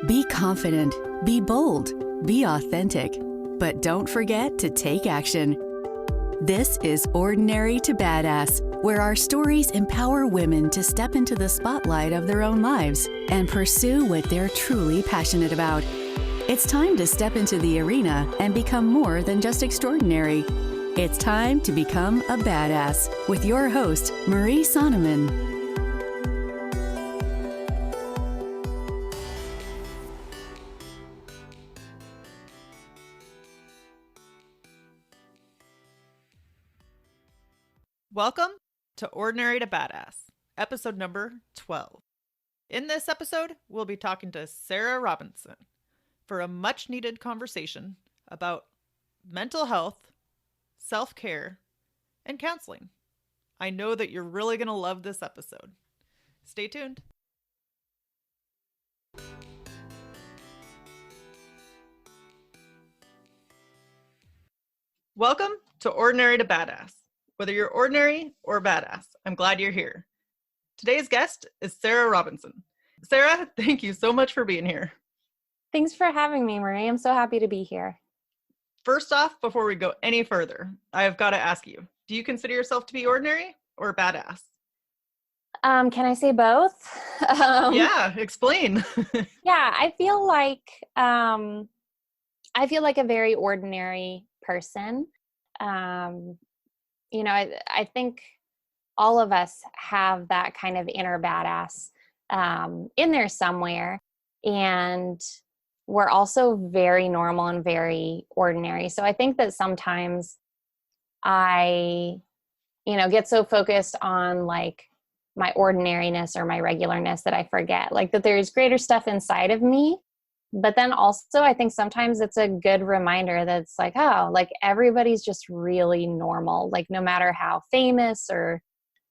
Be confident, be bold, be authentic, but don't forget to take action. This is Ordinary to Badass, where our stories empower women to step into the spotlight of their own lives and pursue what they're truly passionate about. It's time to step into the arena and become more than just extraordinary. It's time to become a badass with your host, Marie Sonneman. Welcome to Ordinary to Badass, episode number 12. In this episode, we'll be talking to Sarah Robinson for a much-needed conversation about mental health, self-care, and counseling. I know that you're really going to love this episode. Stay tuned. Welcome to Ordinary to Badass. Whether you're ordinary or badass, I'm glad you're here. Today's guest is Sarah Robinson. Sarah, thank you so much for being here. Thanks for having me, Marie. I'm so happy to be here. First off, before we go any further, I have got to ask you, do you consider yourself to be ordinary or badass? Can I say both? Yeah, explain. Yeah, I feel like a very ordinary person. I think all of us have that kind of inner badass in there somewhere. And we're also very normal and very ordinary. So I think that sometimes I, get so focused on like my ordinariness or my regularness that I forget like that there's greater stuff inside of me. But then also I think sometimes it's a good reminder that it's like, oh, like everybody's just really normal. Like no matter how famous or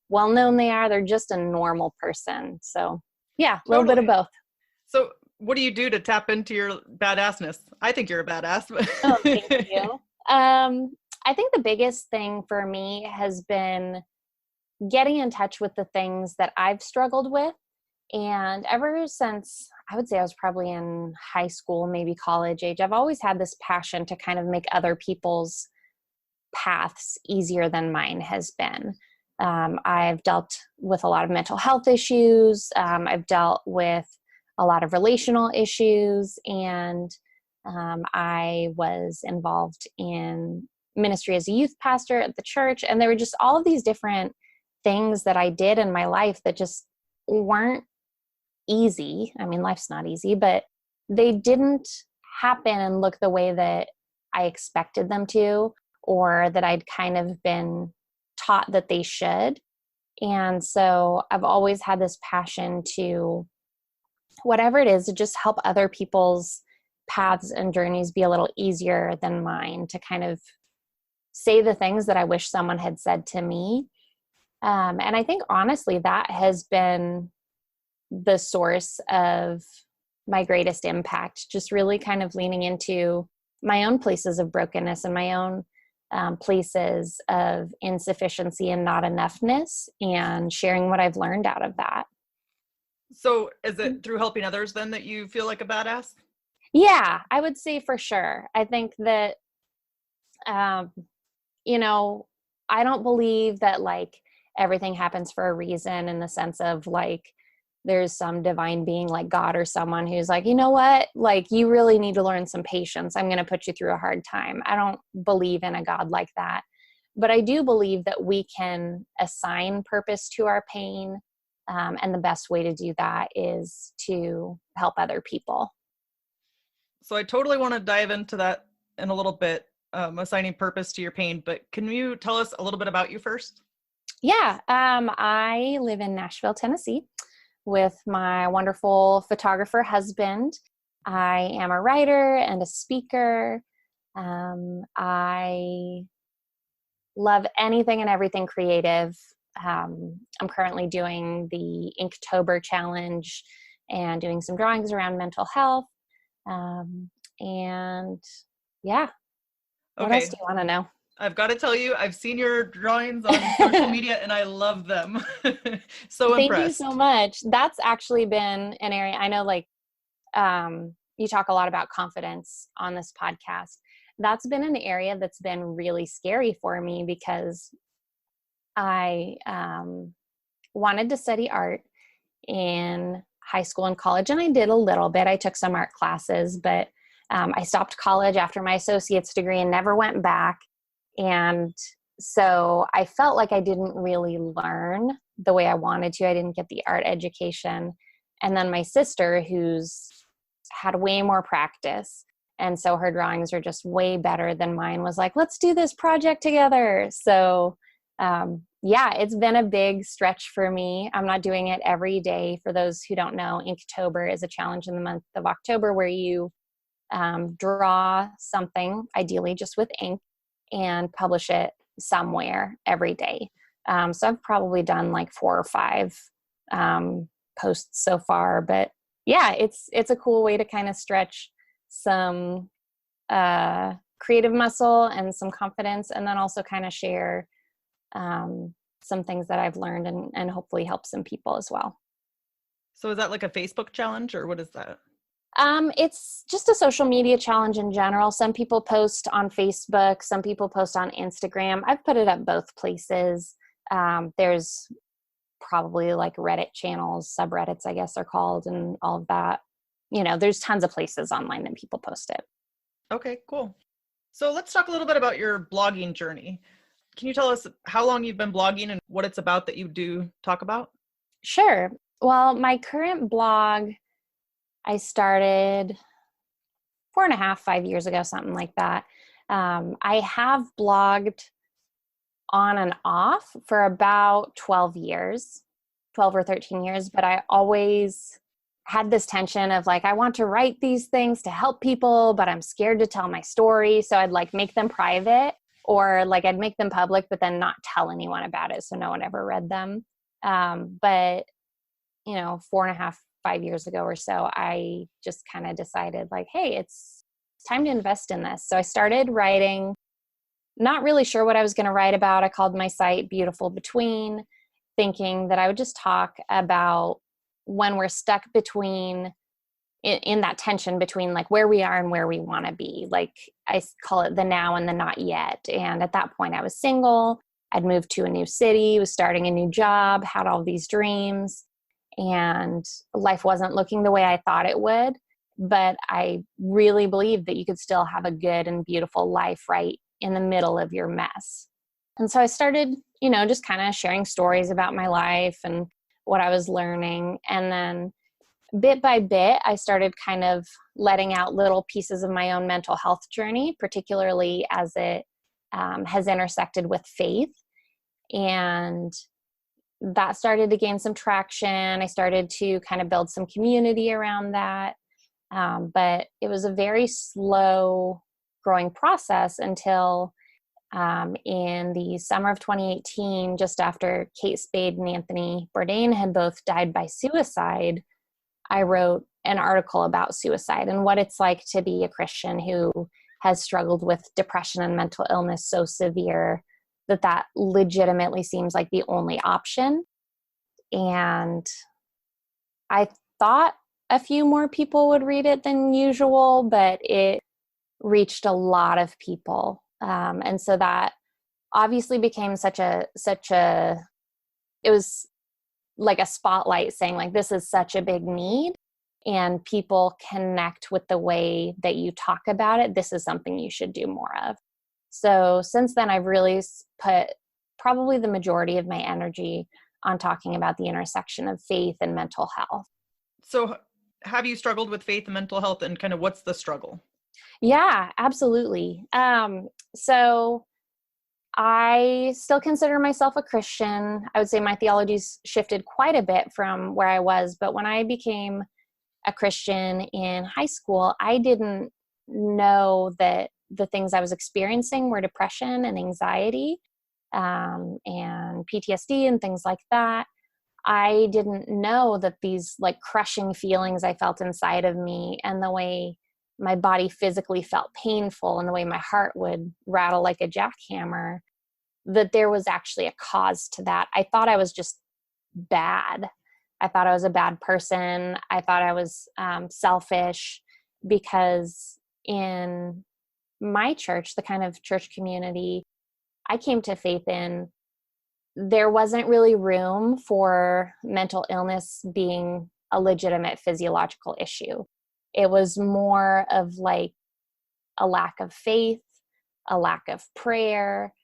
well-known they are, they're just a normal person. So yeah, a little bit of both. So what do you do to tap into your badassness? I think you're a badass. Oh, thank you. I think the biggest thing for me has been getting in touch with the things that I've struggled with. And ever since, I would say I was probably in high school, maybe college age, I've always had this passion to kind of make other people's paths easier than mine has been. I've dealt with a lot of mental health issues. I've dealt with a lot of relational issues, and I was involved in ministry as a youth pastor at the church. And there were just all of these different things that I did in my life that just weren't easy. I mean, life's not easy, but they didn't happen and look the way that I expected them to, or that I'd kind of been taught that they should. And so I've always had this passion to, whatever it is, to just help other people's paths and journeys be a little easier than mine, to kind of say the things that I wish someone had said to me. And I think honestly, that has been the source of my greatest impact, just really kind of leaning into my own places of brokenness and my own places of insufficiency and not enoughness, and sharing what I've learned out of that. So is it through helping others then that you feel like a badass? Yeah, I would say for sure. I think that, I don't believe that like everything happens for a reason, in the sense of like, there's some divine being like God or someone who's like, you know what, like you really need to learn some patience. I'm going to put you through a hard time. I don't believe in a God like that. But I do believe that we can assign purpose to our pain. And the best way to do that is to help other people. So I totally want to dive into that in a little bit, assigning purpose to your pain. But can you tell us a little bit about you first? Yeah. I live in Nashville, Tennessee, with my wonderful photographer husband. I am a writer and a speaker. I love anything and everything creative. I'm currently doing the Inktober challenge and doing some drawings around mental health. And yeah. What else do you want to know? I've got to tell you, I've seen your drawings on social media and I love them. So Thank impressed. You so much. That's actually been an area, I know like you talk a lot about confidence on this podcast. That's been an area that's been really scary for me because I wanted to study art in high school and college, and I did a little bit. I took some art classes, but I stopped college after my associate's degree and never went back. And so I felt like I didn't really learn the way I wanted to. I didn't get the art education. And then my sister, who's had way more practice, and so her drawings are just way better than mine, was like, let's do this project together. So yeah, it's been a big stretch for me. I'm not doing it every day. For those who don't know, Inktober is a challenge in the month of October where you draw something, ideally just with ink, and publish it somewhere every day. So I've probably done like 4 or 5 posts so far, but yeah, it's a cool way to kind of stretch some creative muscle and some confidence, and then also kind of share some things that I've learned and hopefully help some people as well. So is that like a Facebook challenge, or what is that? It's just a social media challenge in general. Some people post on Facebook, some people post on Instagram. I've put it up both places. There's probably like Reddit channels, subreddits, I guess they're called, and all of that. You know, there's tons of places online that people post it. Okay, cool. So let's talk a little bit about your blogging journey. Can you tell us how long you've been blogging and what it's about that you do talk about? Sure. Well, my current blog, I started 4.5, 5 years ago, something like that. I have blogged on and off for about 12 or 13 years, but I always had this tension of like, I want to write these things to help people, but I'm scared to tell my story. So I'd like make them private, or like I'd make them public, but then not tell anyone about it, so no one ever read them. But, you know, 4.5, 5 years ago or so, I just kind of decided like, hey, it's time to invest in this. So I started writing, not really sure what I was going to write about. I called my site Beautiful Between, thinking that I would just talk about when we're stuck between in that tension between like where we are and where we want to be. Like I call it the now and the not yet. And at that point I was single, I'd moved to a new city, was starting a new job, had all these dreams, and life wasn't looking the way I thought it would. But I really believed that you could still have a good and beautiful life right in the middle of your mess. And so I started, you know, just kind of sharing stories about my life and what I was learning. And then bit by bit, I started kind of letting out little pieces of my own mental health journey, particularly as it has intersected with faith. And that started to gain some traction. I started to kind of build some community around that. But it was a very slow growing process until in the summer of 2018, just after Kate Spade and Anthony Bourdain had both died by suicide, I wrote an article about suicide and what it's like to be a Christian who has struggled with depression and mental illness so severe that legitimately seems like the only option. And I thought a few more people would read it than usual, but it reached a lot of people. And so that obviously became it was like a spotlight saying like, this is such a big need and people connect with the way that you talk about it. This is something you should do more of. So since then, I've really put probably the majority of my energy on talking about the intersection of faith and mental health. So have you struggled with faith and mental health, and kind of what's the struggle? Yeah, absolutely. So I still consider myself a Christian. I would say my theology's shifted quite a bit from where I was, but when I became a Christian in high school, I didn't know that the things I was experiencing were depression and anxiety, and PTSD and things like that. I didn't know that these like crushing feelings I felt inside of me, and the way my body physically felt painful, and the way my heart would rattle like a jackhammer, that there was actually a cause to that. I thought I was just bad. I thought I was a bad person. I thought I was selfish, because in my church, the kind of church community I came to faith in, there wasn't really room for mental illness being a legitimate physiological issue. It was more of like a lack of faith, a lack of prayer,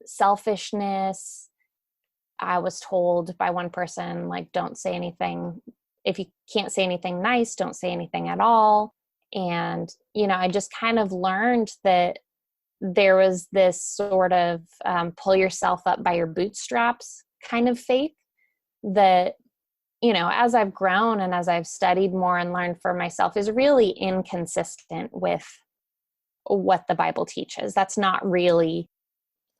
selfishness. I was told by one person, like, don't say anything. If you can't say anything nice, don't say anything at all. And, I just kind of learned that there was this sort of pull yourself up by your bootstraps kind of faith that, as I've grown and as I've studied more and learned for myself, is really inconsistent with what the Bible teaches. That's not really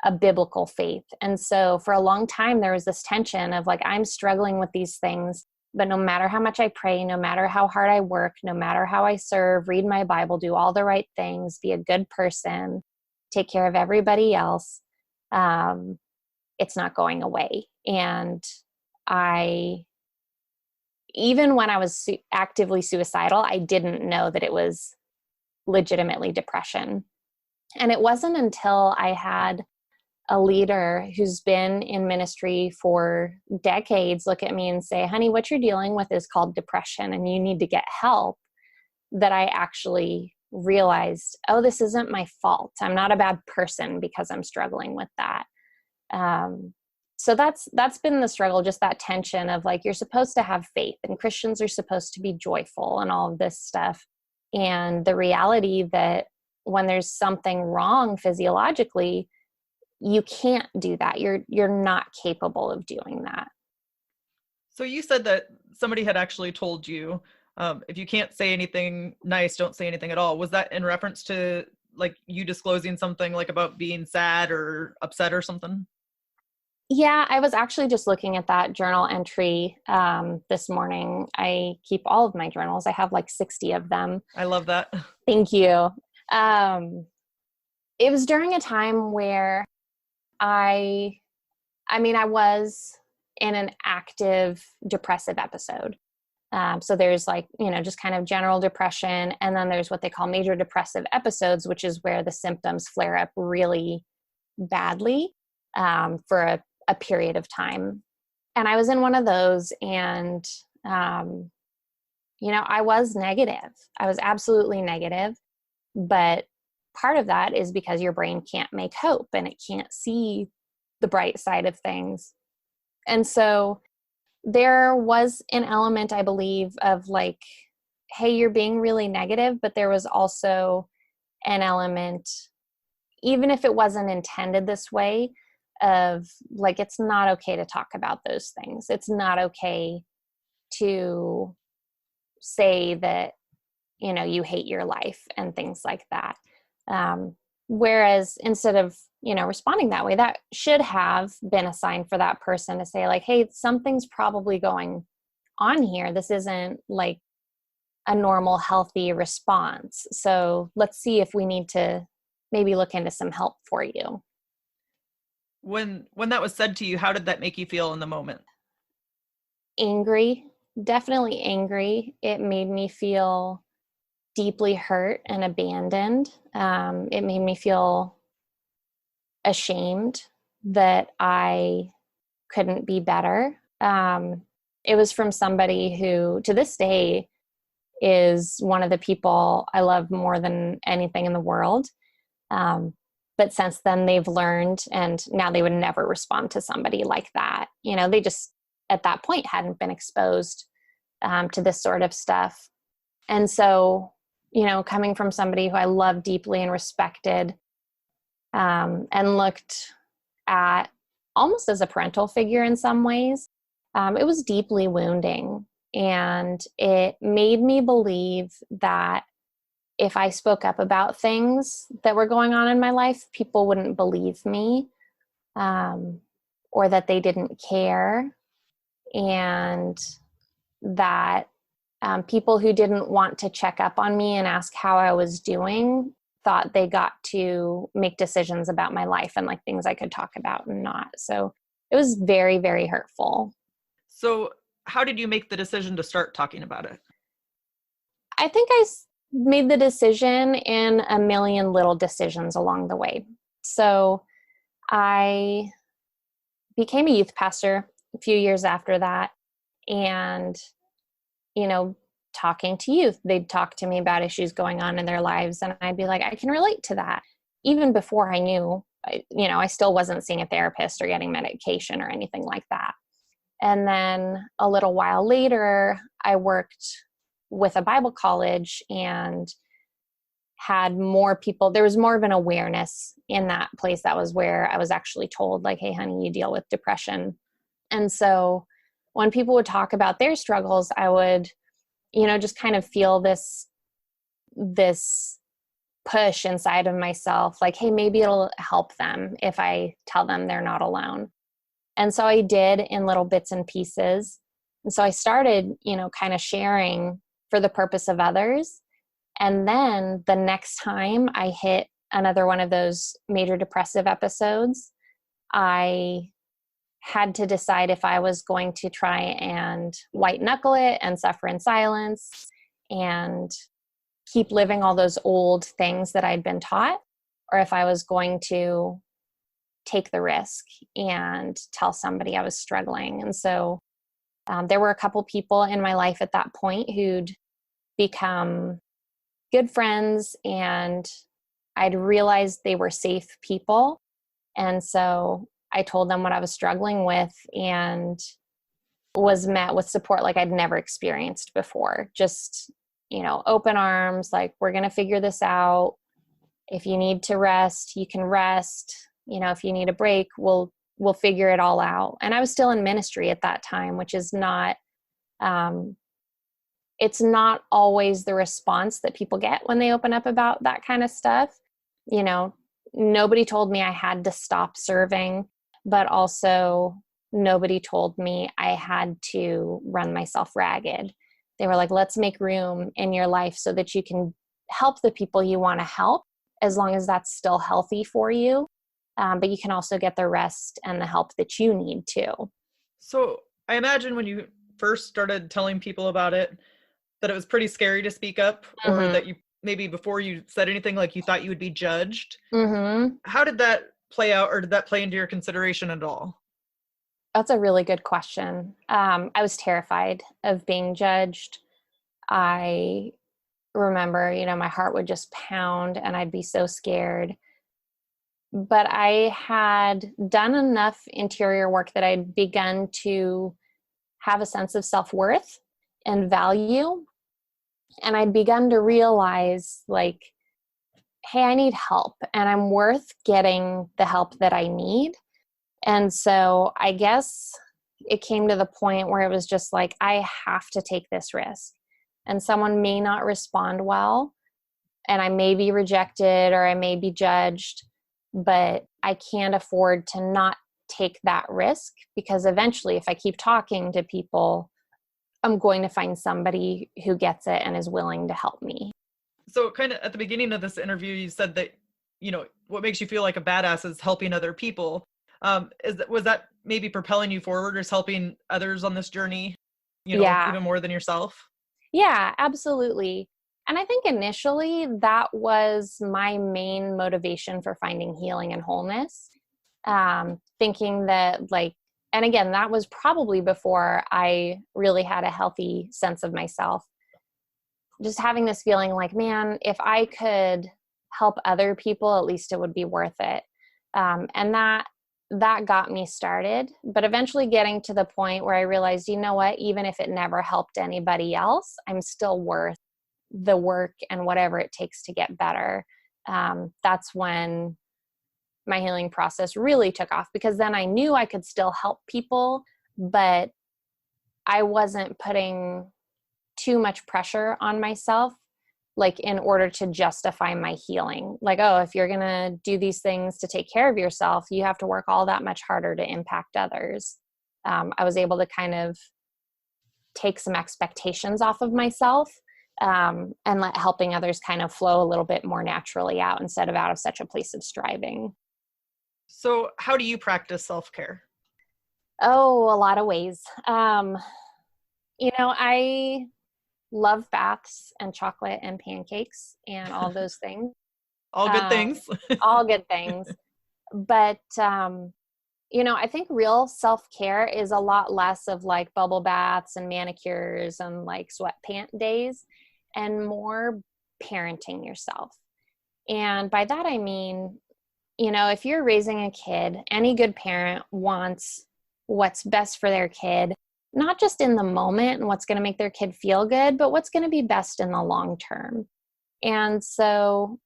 a biblical faith. And so for a long time, there was this tension of like, I'm struggling with these things, but no matter how much I pray, no matter how hard I work, no matter how I serve, read my Bible, do all the right things, be a good person, take care of everybody else, it's not going away. And even when I was actively suicidal, I didn't know that it was legitimately depression. And it wasn't until I had a leader who's been in ministry for decades look at me and say, honey, what you're dealing with is called depression and you need to get help, that I actually realized, oh, this isn't my fault. I'm not a bad person because I'm struggling with that. So that's been the struggle, just that tension of like, you're supposed to have faith and Christians are supposed to be joyful and all of this stuff. And the reality that when there's something wrong physiologically, you can't do that. You're not capable of doing that. So you said that somebody had actually told you, if you can't say anything nice, don't say anything at all. Was that in reference to like you disclosing something like about being sad or upset or something? Yeah, I was actually just looking at that journal entry this morning. I keep all of my journals. I have like 60 of them. I love that. Thank you. It was during a time where I was in an active depressive episode. So there's like, just kind of general depression. And then there's what they call major depressive episodes, which is where the symptoms flare up really badly for a period of time. And I was in one of those and, I was negative. I was absolutely negative. But part of that is because your brain can't make hope and it can't see the bright side of things. And so there was an element, I believe, of like, hey, you're being really negative, but there was also an element, even if it wasn't intended this way, of like, it's not okay to talk about those things. It's not okay to say that, you hate your life and things like that. Whereas instead of, responding that way, that should have been a sign for that person to say like, hey, something's probably going on here. This isn't like a normal, healthy response. So let's see if we need to maybe look into some help for you. When that was said to you, how did that make you feel in the moment? Angry, definitely angry. It made me feel deeply hurt and abandoned. It made me feel ashamed that I couldn't be better. It was from somebody who, to this day, is one of the people I love more than anything in the world. But since then, they've learned, and now they would never respond to somebody like that. They just, at that point, hadn't been exposed to this sort of stuff. And so, coming from somebody who I love deeply and respected, and looked at almost as a parental figure in some ways, it was deeply wounding. And it made me believe that if I spoke up about things that were going on in my life, people wouldn't believe me, or that they didn't care. And that people who didn't want to check up on me and ask how I was doing thought they got to make decisions about my life and like things I could talk about and not. So it was very, very hurtful. So how did you make the decision to start talking about it? I think made the decision in a million little decisions along the way. So I became a youth pastor a few years after that. And, talking to youth, they'd talk to me about issues going on in their lives. And I'd be like, I can relate to that. Even before I knew, I still wasn't seeing a therapist or getting medication or anything like that. And then a little while later, I worked with a Bible college and had more people. There was more of an awareness in that place. That was where I was actually told, like, hey, honey, you deal with depression. And so when people would talk about their struggles, I would, just kind of feel this push inside of myself, like, hey, maybe it'll help them if I tell them they're not alone. And so I did, in little bits and pieces. And so I started, kind of sharing for the purpose of others. And then the next time I hit another one of those major depressive episodes, I had to decide if I was going to try and white knuckle it and suffer in silence and keep living all those old things that I'd been taught, or if I was going to take the risk and tell somebody I was struggling. And so there were a couple people in my life at that point who'd become good friends, and I'd realized they were safe people. And so I told them what I was struggling with and was met with support like I'd never experienced before. Just, open arms, like, we're going to figure this out. If you need to rest, you can rest. If you need a break, we'll figure it all out. And I was still in ministry at that time, which is not, it's not always the response that people get when they open up about that kind of stuff. Nobody told me I had to stop serving, but also nobody told me I had to run myself ragged. They were like, let's make room in your life so that you can help the people you want to help, as long as that's still healthy for you. But you can also get the rest and the help that you need too. So I imagine when you first started telling people about it, that it was pretty scary to speak up, or that you maybe before you said anything, like, you thought you would be judged. How did that play out, or did that play into your consideration at all? That's a really good question. I was terrified of being judged. I remember, my heart would just pound and I'd be so scared. But I had done enough interior work that I'd begun to have a sense of self-worth and value. And I'd begun to realize, like, hey, I need help and I'm worth getting the help that I need. And so I guess it came to the point where it was just like, I have to take this risk. And someone may not respond well, and I may be rejected or I may be judged, but I can't afford to not take that risk, because eventually, if I keep talking to people, I'm going to find somebody who gets it and is willing to help me. So kind of at the beginning of this interview, you said that, what makes you feel like a badass is helping other people. Was that maybe propelling you forward, or is helping others on this journey, even more than yourself? Yeah, absolutely. And I think initially that was my main motivation for finding healing and wholeness. Thinking that, and again, that was probably before I really had a healthy sense of myself. Just having this feeling like, man, if I could help other people, at least it would be worth it. And that got me started, but eventually getting to the point where I realized, you know what, even if it never helped anybody else, I'm still worth the work and whatever it takes to get better. That's when my healing process really took off, because then I knew I could still help people, but I wasn't putting too much pressure on myself, in order to justify my healing. If you're going to do these things to take care of yourself, you have to work all that much harder to impact others. I was able to kind of take some expectations off of myself, and let helping others kind of flow a little bit more naturally out, instead of out of such a place of striving. So how do you practice self-care? Oh, a lot of ways. I love baths and chocolate and pancakes and all those things. All good Um, things. all good things. But, I think real self-care is a lot less of like bubble baths and manicures and like sweatpant days and more parenting yourself. And by that, I mean, if you're raising a kid, any good parent wants what's best for their kid, not just in the moment and what's going to make their kid feel good, but what's going to be best in the long term. And so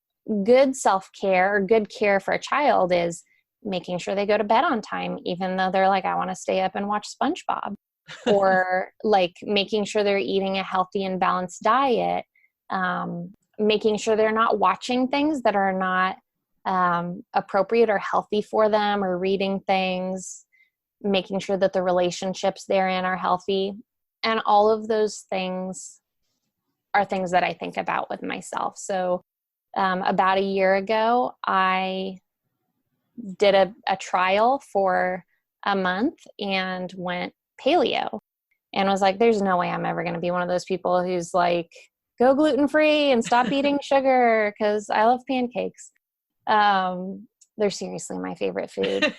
good self-care or good care for a child is making sure they go to bed on time, even though they're like, I want to stay up and watch SpongeBob, or like making sure they're eating a healthy and balanced diet, making sure they're not watching things that are not appropriate or healthy for them, or reading things, making sure that the relationships they're in are healthy. And all of those things are things that I think about with myself. So about a year ago, I did a trial for a month and went paleo, and was like, there's no way I'm ever going to be one of those people who's like, go gluten-free and stop eating sugar, because I love pancakes. They're seriously my favorite food.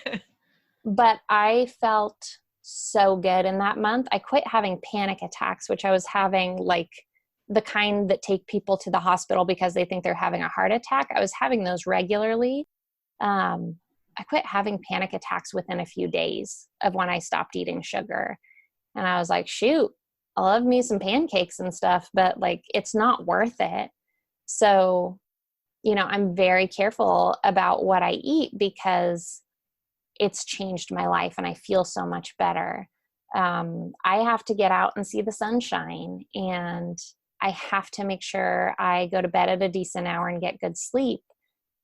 But I felt so good in that month. I quit having panic attacks, which I was having, like the kind that take people to the hospital because they think they're having a heart attack. I was having those regularly. I quit having panic attacks within a few days of when I stopped eating sugar. And I was like, shoot, I love me some pancakes and stuff, but like, it's not worth it. So, I'm very careful about what I eat because it's changed my life and I feel so much better. I have to get out and see the sunshine, and I have to make sure I go to bed at a decent hour and get good sleep.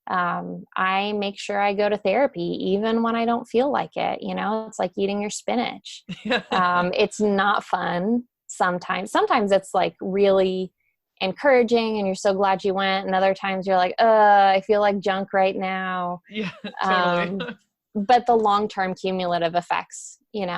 I make sure I go to therapy even when I don't feel like it. It's like eating your spinach. It's not fun sometimes. Sometimes it's like really encouraging and you're so glad you went. And other times you're like, I feel like junk right now. Yeah, totally. But the long-term cumulative effects, it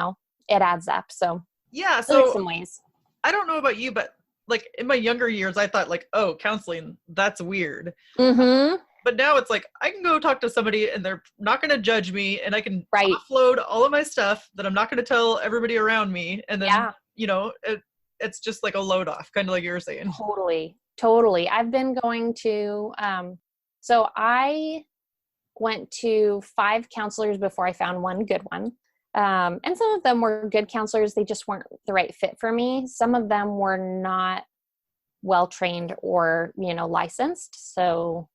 adds up. So yeah, so some ways. I don't know about you, but like in my younger years, I thought like, oh, counseling, that's weird. Mm-hmm. But now it's like, I can go talk to somebody and they're not going to judge me, and I can Right. offload all of my stuff that I'm not going to tell everybody around me. And then, it's just like a load off, kind of like you were saying. Totally. I've been going to, so I went to 5 counselors before I found one good one. And some of them were good counselors. They just weren't the right fit for me. Some of them were not well-trained or, licensed. So,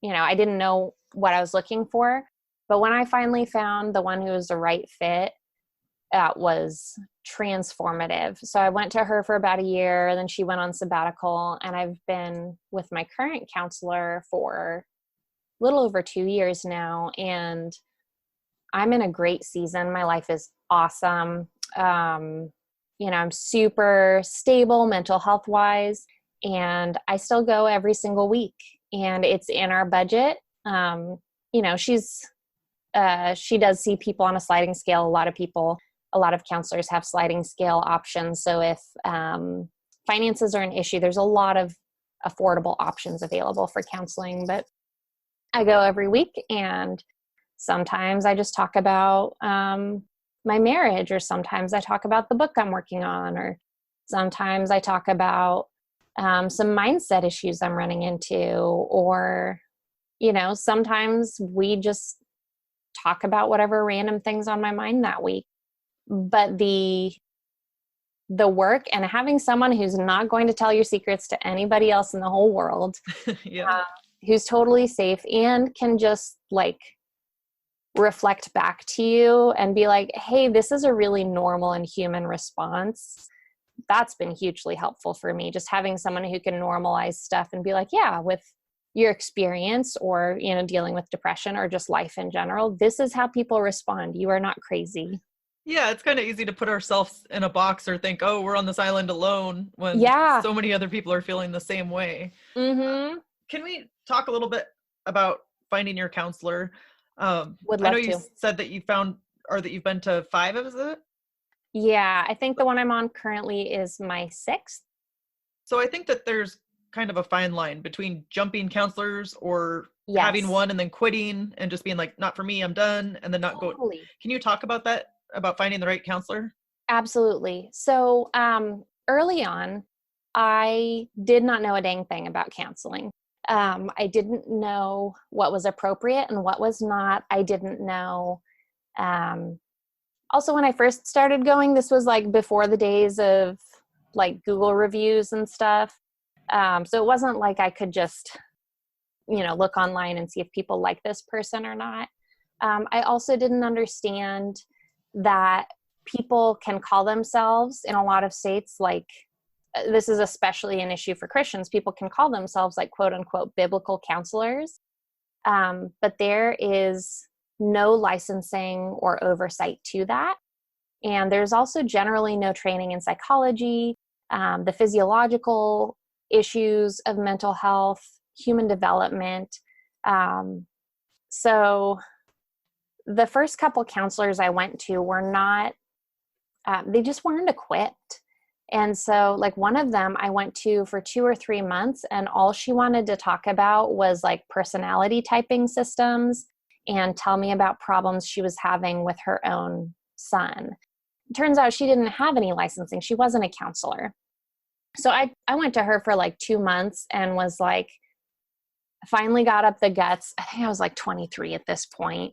I didn't know what I was looking for. But when I finally found the one who was the right fit, that was transformative. So I went to her for about a year, then she went on sabbatical, and I've been with my current counselor for a little over 2 years now, and I'm in a great season. My life is awesome. I'm super stable mental health wise, and I still go every single week, and it's in our budget. She does see people on a sliding scale. A lot of counselors have sliding scale options. So if finances are an issue, there's a lot of affordable options available for counseling. But I go every week, and sometimes I just talk about my marriage, or sometimes I talk about the book I'm working on, or sometimes I talk about some mindset issues I'm running into, or, sometimes we just talk about whatever random things on my mind that week. But the work and having someone who's not going to tell your secrets to anybody else in the whole world, who's totally safe and can just like reflect back to you and be like, hey, this is a really normal and human response. That's been hugely helpful for me. Just having someone who can normalize stuff and be like, yeah, with your experience or, dealing with depression or just life in general, this is how people respond. You are not crazy. Yeah, it's kind of easy to put ourselves in a box or think, oh, we're on this island alone, when so many other people are feeling the same way. Mm-hmm. Can we talk a little bit about finding your counselor? Would love I know you to. said that you found or that you've been to 5, is it? Yeah, I think the one I'm on currently is my 6th. So I think that there's kind of a fine line between jumping counselors or having Yes, one and then quitting and just being like, not for me, I'm done, and then not go. totally. Can you talk about that, about finding the right counselor? Absolutely. So early on, I did not know a dang thing about counseling. I didn't know what was appropriate and what was not. I didn't know. Um, Also, when I first started going, this was like before the days of like Google reviews and stuff. So it wasn't like I could just, look online and see if people like this person or not. I also didn't understand that people can call themselves in a lot of states, like this is especially an issue for Christians, people can call themselves like quote unquote biblical counselors. But there is no licensing or oversight to that. And there's also generally no training in psychology, the physiological issues of mental health, human development. So the first couple counselors I went to were not, they just weren't equipped. And so like one of them I went to for 2 or 3 months, and all she wanted to talk about was like personality typing systems and tell me about problems she was having with her own son. Turns out she didn't have any licensing. She wasn't a counselor. So I went to her for like 2 months and was like, finally got up the guts. I think I was like 23 at this point.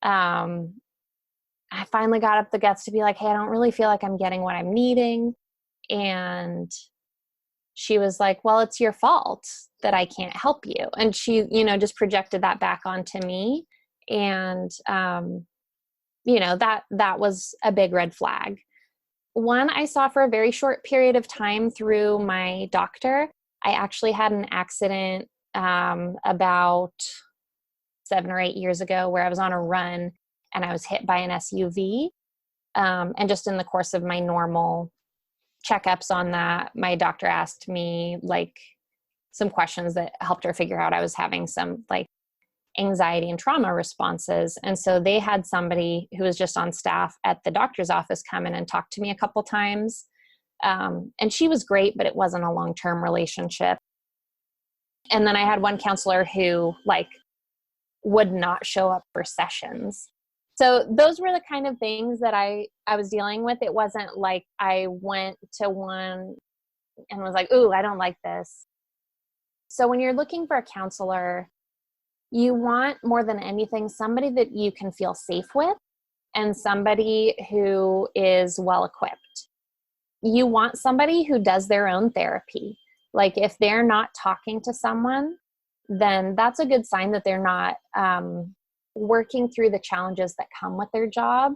I finally got up the guts to be like, hey, I don't really feel like I'm getting what I'm needing. And she was like, well, it's your fault that I can't help you. And she, just projected that back onto me. And, that was a big red flag. One I saw for a very short period of time through my doctor. I actually had an accident about 7 or 8 years ago where I was on a run and I was hit by an SUV. And just in the course of my normal checkups on that, my doctor asked me like some questions that helped her figure out I was having some like anxiety and trauma responses. And so they had somebody who was just on staff at the doctor's office come in and talk to me a couple times. And she was great, but it wasn't a long-term relationship. And then I had one counselor who like would not show up for sessions. So those were the kind of things that I was dealing with. It wasn't like I went to one and was like, ooh, I don't like this. So when you're looking for a counselor, you want more than anything somebody that you can feel safe with and somebody who is well equipped. You want somebody who does their own therapy. Like if they're not talking to someone, then that's a good sign that they're not working through the challenges that come with their job.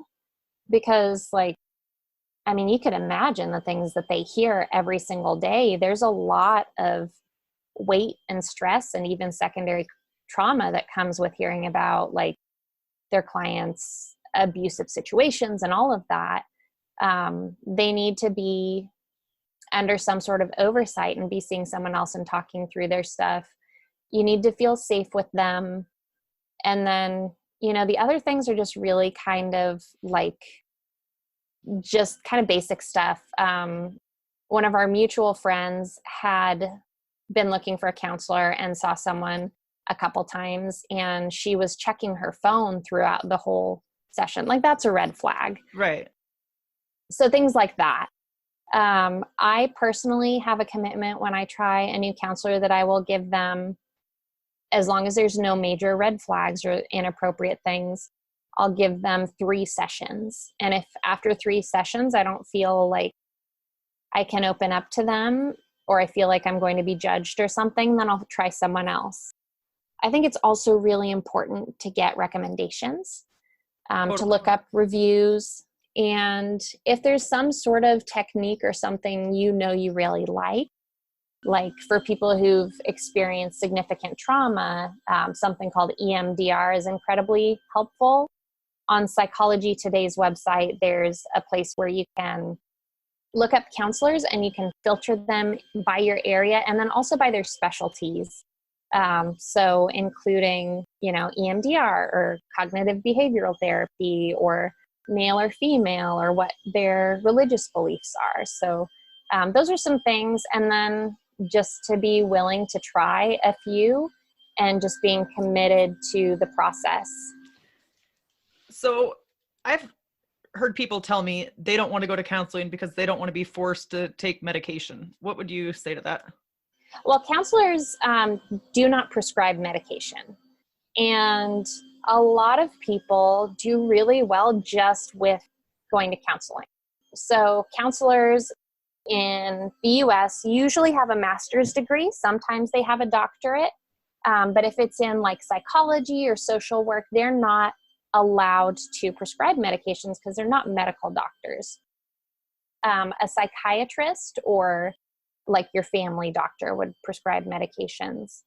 Because you could imagine the things that they hear every single day. There's a lot of weight and stress and even secondary trauma that comes with hearing about like their clients' abusive situations and all of that. They need to be under some sort of oversight and be seeing someone else and talking through their stuff. You need to feel safe with them. And then, the other things are just really kind of like just kind of basic stuff. One of our mutual friends had been looking for a counselor and saw someone a couple times, and she was checking her phone throughout the whole session. Like that's a red flag. Right. So things like that. I personally have a commitment when I try a new counselor that I will give them, as long as there's no major red flags or inappropriate things, I'll give them 3 sessions. And if after 3 sessions, I don't feel like I can open up to them or I feel like I'm going to be judged or something, then I'll try someone else. I think it's also really important to get recommendations, to look up reviews. And if there's some sort of technique or something you really like for people who've experienced significant trauma, something called EMDR is incredibly helpful. On Psychology Today's website, there's a place where you can look up counselors and you can filter them by your area and then also by their specialties. So including, EMDR or cognitive behavioral therapy or male or female or what their religious beliefs are. So those are some things. And then just to be willing to try a few and just being committed to the process. So I've heard people tell me they don't want to go to counseling because they don't want to be forced to take medication. What would you say to that? Well, counselors do not prescribe medication. And a lot of people do really well just with going to counseling. So counselors in the US usually have a master's degree. Sometimes they have a doctorate. But if it's in like psychology or social work, they're not allowed to prescribe medications because they're not medical doctors. A psychiatrist or like your family doctor would prescribe medications.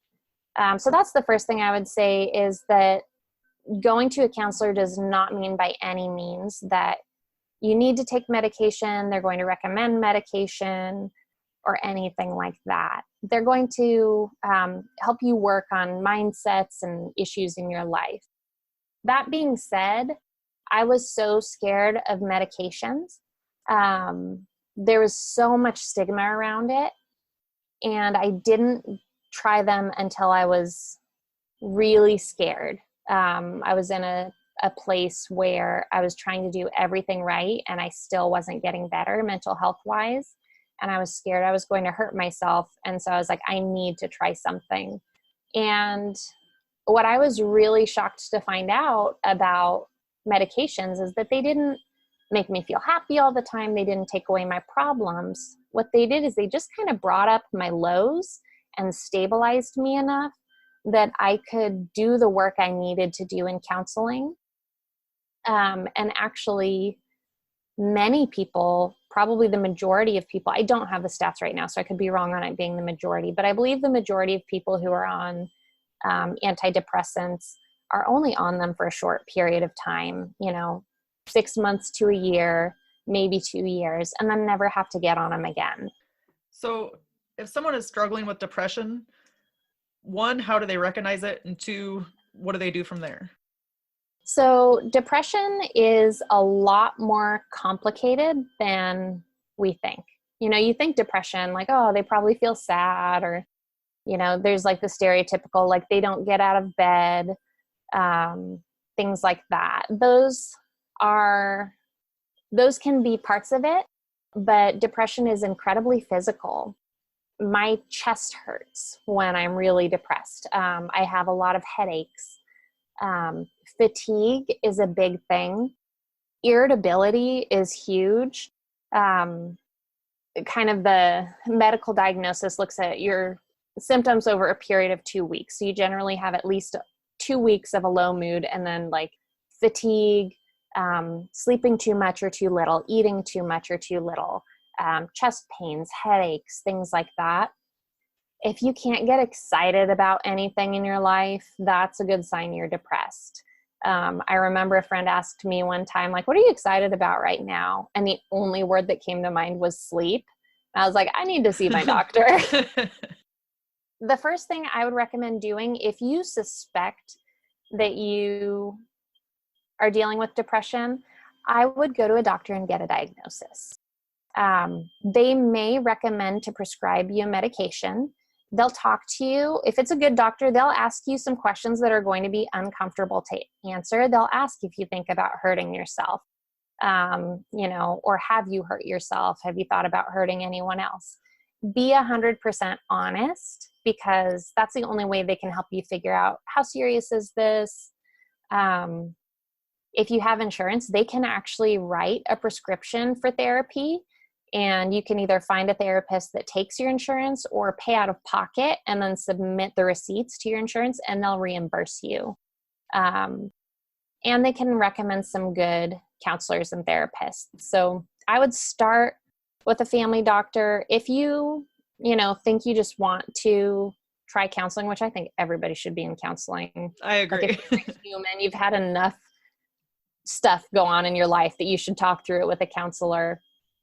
So that's the first thing I would say, is that going to a counselor does not mean by any means that you need to take medication, they're going to recommend medication, or anything like that. They're going to help you work on mindsets and issues in your life. That being said, I was so scared of medications. There was so much stigma around it, and I didn't try them until I was really scared. I was in a place where I was trying to do everything right, and I still wasn't getting better mental health wise. And I was scared I was going to hurt myself. And so I was like, I need to try something. And what I was really shocked to find out about medications is that they didn't make me feel happy all the time. They didn't take away my problems. What they did is they just kind of brought up my lows and stabilized me enough that I could do the work I needed to do in counseling. And actually, many people, probably the majority of people, I don't have the stats right now, so I could be wrong on it being the majority, but I believe the majority of people who are on antidepressants are only on them for a short period of time, 6 months to a year, maybe 2 years, and then never have to get on them again. So if someone is struggling with depression, one, how do they recognize it? And two, what do they do from there? So depression is a lot more complicated than we think. You think depression, like, oh, they probably feel sad, or, there's like the stereotypical, like they don't get out of bed, things like that. Those can be parts of it, but depression is incredibly physical. My chest hurts when I'm really depressed. I have a lot of headaches. Fatigue is a big thing. Irritability is huge. Kind of the medical diagnosis looks at your symptoms over a period of 2 weeks. So you generally have at least 2 weeks of a low mood, and then like fatigue, sleeping too much or too little, eating too much or too little, chest pains, headaches, things like that. If you can't get excited about anything in your life, that's a good sign you're depressed. I remember a friend asked me one time, like, what are you excited about right now? And the only word that came to mind was sleep. And I was like, I need to see my doctor. The first thing I would recommend doing, if you suspect that you are dealing with depression, I would go to a doctor and get a diagnosis. They may recommend to prescribe you medication. They'll talk to you. If it's a good doctor, they'll ask you some questions that are going to be uncomfortable to answer. They'll ask if you think about hurting yourself, or have you hurt yourself? Have you thought about hurting anyone else? Be 100% honest, because that's the only way they can help you figure out how serious is this. If you have insurance, they can actually write a prescription for therapy. And you can either find a therapist that takes your insurance or pay out of pocket and then submit the receipts to your insurance, and they'll reimburse you. And they can recommend some good counselors and therapists. So I would start with a family doctor. If you, think you just want to try counseling, which I think everybody should be in counseling. I agree. Like if you're human, you've had enough stuff go on in your life that you should talk through it with a counselor.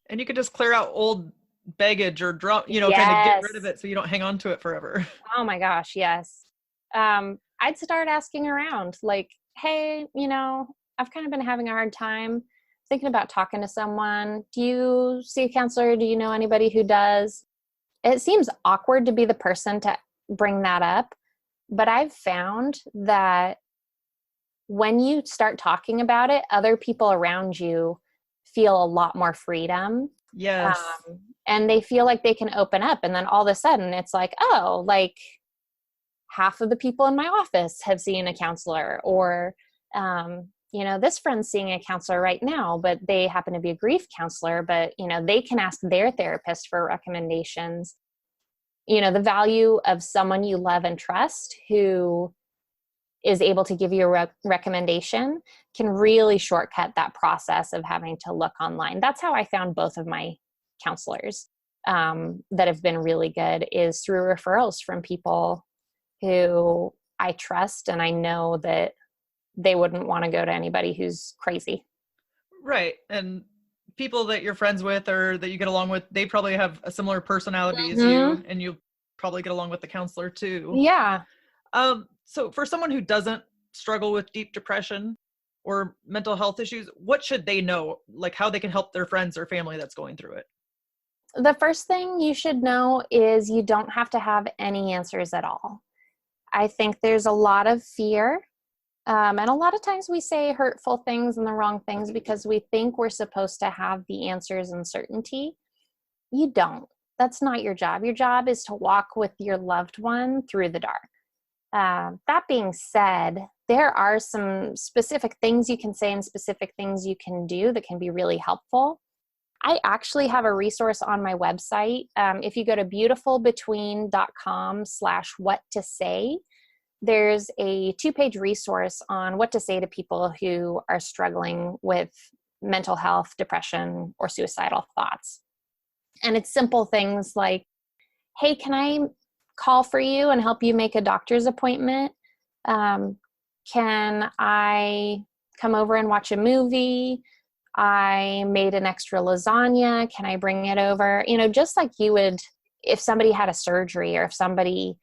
And you could just clear out old baggage or kind of get rid of it so you don't hang on to it forever. Oh my gosh, yes. I'd start asking around, like, hey, I've kind of been having a hard time. thinking about talking to someone. Do you see a counselor? Do you know anybody who does? It seems awkward to be the person to bring that up, but I've found that when you start talking about it, other people around you feel a lot more freedom. Yes. And they feel like they can open up. And then all of a sudden it's like, oh, like half of the people in my office have seen a counselor, or, this friend's seeing a counselor right now, but they happen to be a grief counselor, but, they can ask their therapist for recommendations. The value of someone you love and trust who is able to give you a recommendation can really shortcut that process of having to look online. That's how I found both of my counselors that have been really good, is through referrals from people who I trust, and I know that they wouldn't want to go to anybody who's crazy. Right. And people that you're friends with or that you get along with, they probably have a similar personality as you, and you probably get along with the counselor too. Yeah. So for someone who doesn't struggle with deep depression or mental health issues, what should they know, like how they can help their friends or family that's going through it? The first thing you should know is you don't have to have any answers at all. I think there's a lot of fear. And a lot of times we say hurtful things and the wrong things because we think we're supposed to have the answers and certainty. You don't. That's not your job. Your job is to walk with your loved one through the dark. That being said, there are some specific things you can say and specific things you can do that can be really helpful. I actually have a resource on my website. If you go to beautifulbetween.com/what-to-say, there's a 2-page resource on what to say to people who are struggling with mental health, depression, or suicidal thoughts. And it's simple things like, hey, can I call for you and help you make a doctor's appointment? Can I come over and watch a movie? I made an extra lasagna. Can I bring it over? Just like you would if somebody had a surgery or if somebody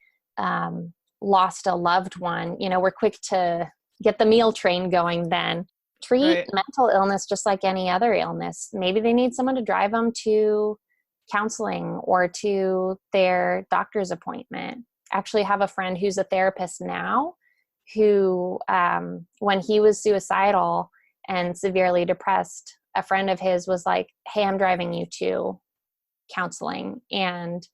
lost a loved one, we're quick to get the meal train going then. Treat mental illness just like any other illness. Maybe they need someone to drive them to counseling or to their doctor's appointment. Actually have a friend who's a therapist now who, when he was suicidal and severely depressed, a friend of his was like, hey, I'm driving you to counseling. And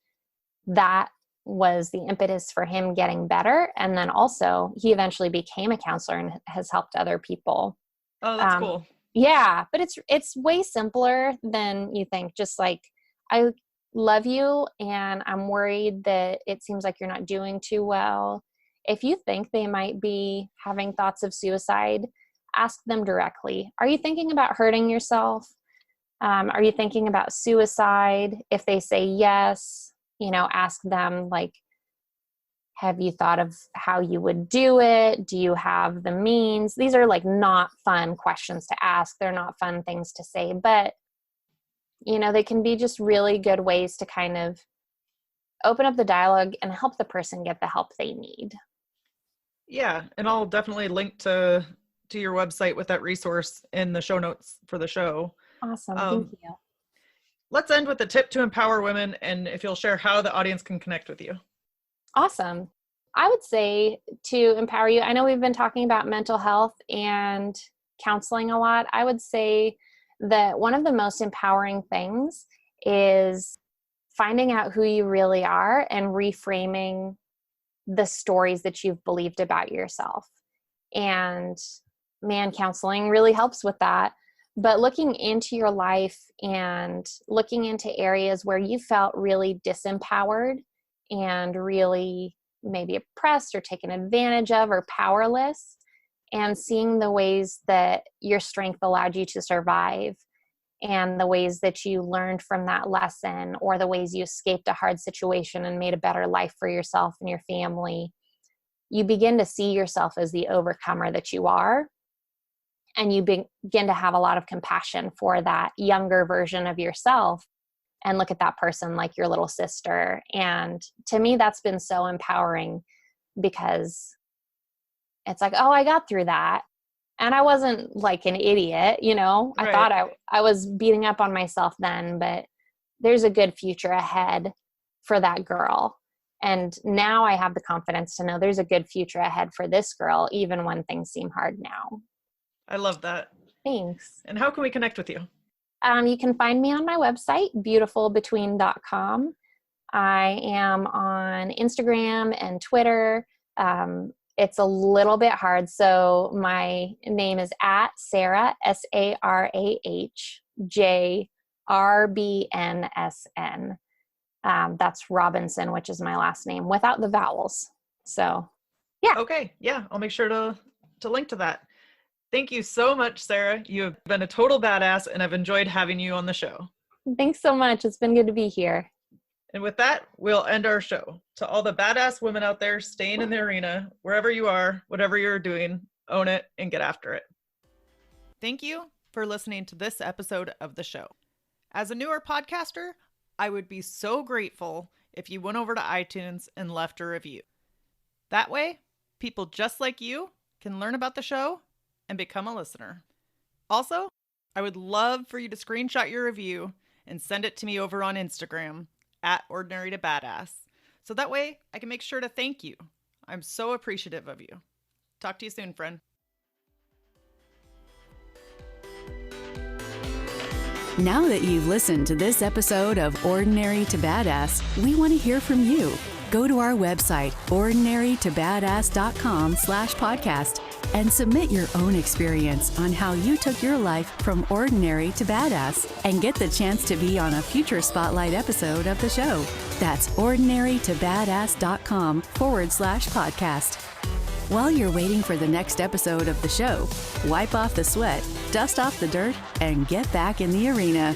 that was the impetus for him getting better. And then also he eventually became a counselor and has helped other people. Oh, that's cool. Yeah, but it's way simpler than you think. Just like, I love you and I'm worried that it seems like you're not doing too well. If you think they might be having thoughts of suicide, ask them directly. Are you thinking about hurting yourself? Are you thinking about suicide? If they say yes, ask them like, have you thought of how you would do it? Do you have the means? These are like not fun questions to ask. They're not fun things to say, but they can be just really good ways to kind of open up the dialogue and help the person get the help they need. Yeah. And I'll definitely link to your website with that resource in the show notes for the show. Awesome. Thank you. Let's end with a tip to empower women, and if you'll share how the audience can connect with you. Awesome. I would say to empower you, I know we've been talking about mental health and counseling a lot. I would say that one of the most empowering things is finding out who you really are and reframing the stories that you've believed about yourself. And counseling really helps with that. But looking into your life and looking into areas where you felt really disempowered and really maybe oppressed or taken advantage of or powerless, and seeing the ways that your strength allowed you to survive and the ways that you learned from that lesson, or the ways you escaped a hard situation and made a better life for yourself and your family, you begin to see yourself as the overcomer that you are. And you begin to have a lot of compassion for that younger version of yourself and look at that person like your little sister. And to me, that's been so empowering, because it's like, oh, I got through that. And I wasn't like an idiot, you know, I Right. thought I was beating up on myself then, but there's a good future ahead for that girl. And now I have the confidence to know there's a good future ahead for this girl, even when things seem hard now. I love that. Thanks. And how can we connect with you? You can find me on my website, beautifulbetween.com. I am on Instagram and Twitter. It's a little bit hard. So my name is at Sarah, SarahJRBNSN. That's Robinson, which is my last name without the vowels. So yeah. Okay. Yeah. I'll make sure to link to that. Thank you so much, Sarah. You have been a total badass, and I've enjoyed having you on the show. Thanks so much. It's been good to be here. And with that, we'll end our show. To all the badass women out there staying in the arena, wherever you are, whatever you're doing, own it and get after it. Thank you for listening to this episode of the show. As a newer podcaster, I would be so grateful if you went over to iTunes and left a review. That way, people just like you can learn about the show and become a listener. Also, I would love for you to screenshot your review and send it to me over on Instagram at Ordinary to Badass. So that way I can make sure to thank you. I'm so appreciative of you. Talk to you soon, friend. Now that you've listened to this episode of Ordinary to Badass, we want to hear from you. Go to our website, ordinarytobadass.com/podcast, and submit your own experience on how you took your life from ordinary to badass and get the chance to be on a future Spotlight episode of the show. That's ordinarytobadass.com/podcast. While you're waiting for the next episode of the show, wipe off the sweat, dust off the dirt, and get back in the arena.